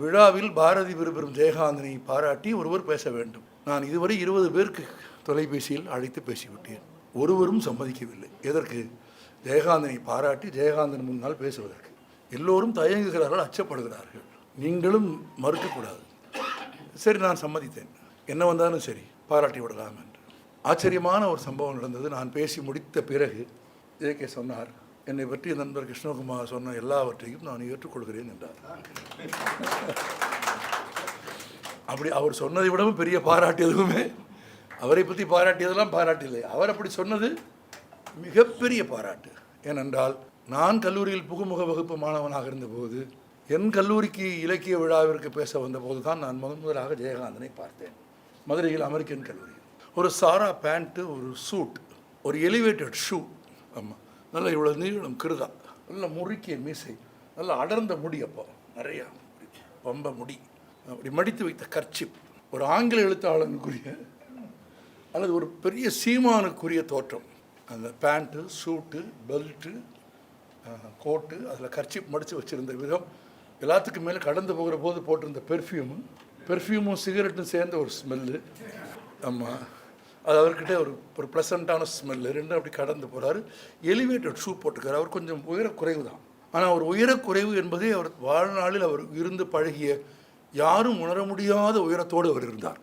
விழாவில் பாரதி விரும்பும் ஜெயகாந்தனை பாராட்டி ஒருவர் பேச வேண்டும். நான் இதுவரை 20 பேருக்கு தொலைபேசியில் அழைத்து பேசிவிட்டேன். ஒருவரும் சம்மதிக்கவில்லை. எதற்கு? ஜெயகாந்தனை பாராட்டி ஜெயகாந்தன் முன்னால் பேசுவதற்கு. எல்லோரும் தயங்குகிறார்கள், அச்சப்படுகிறார்கள். நீங்களும் மறுக்கக்கூடாது. சரி, நான் சம்மதித்தேன். என்ன வந்தாலும் சரி, பாராட்டி விடலாம் என்று. ஆச்சரியமான ஒரு சம்பவம் நடந்தது. நான் பேசி முடித்த பிறகு ஜே.கே. சொன்னார், என்னை பற்றி நண்பர் கிருஷ்ணகுமார் சொன்ன எல்லாவற்றையும் நான் ஏற்றுக்கொள்கிறேன் என்றார். அப்படி அவர் சொன்னதை விடவும் பெரிய பாராட்டு எதுவுமே, அவரை பற்றி பாராட்டியதெல்லாம் பாராட்டில்லை. அவர் அப்படி சொன்னது மிகப்பெரிய பாராட்டு. ஏனென்றால் நான் கல்லூரியில் புகுமுக வகுப்பு மாணவனாக இருந்தபோது என் கல்லூரிக்கு இலக்கிய விழாவிற்கு பேச வந்தபோது தான் நான் முதலாக ஜெயகாந்தனை பார்த்தேன். மதுரையில் அமெரிக்கன் கல்லூரியில். ஒரு சாரா பேண்ட்டு, ஒரு சூட், ஒரு எலிவேட்டட் ஷூ. ஆமாம், நல்ல இவ்வளோ நீளம் கிருதா, நல்ல முறுக்கிய மீசை, நல்ல அடர்ந்த முடி, அப்போ நிறையா ரொம்ப முடி, அப்படி மடித்து வைத்த கர்ச்சிப், ஒரு ஆங்கில எழுத்தாளனுக்குரிய அல்லது ஒரு பெரிய சீமானுக்குரிய தோற்றம். அந்த பேண்ட்டு, சூட்டு, பெல்ட்டு, கோட்டு, அதில் கர்ச்சிப் மடித்து வச்சுருந்த விதம், எல்லாத்துக்கும் மேலே கடந்து போகிற போது போட்டிருந்த பெர்ஃப்யூமும் சிகரெட்டும் சேர்ந்த ஒரு ஸ்மெல்லு. ஆமாம், அது அவர்கிட்ட ஒரு ப்ளசண்ட்டான ஸ்மெல்லு. ரெண்டும் அப்படி கடந்து போகிறாரு. Elevated shoe போட்டுக்கிறார். அவர் கொஞ்சம் உயரக்குறைவு தான். ஆனால் அவர் உயரக்குறைவு என்பதே அவர் வாழ்நாளில் அவர் இருந்து பழகிய யாரும் உணர முடியாத உயரத்தோடு அவர் இருந்தார்.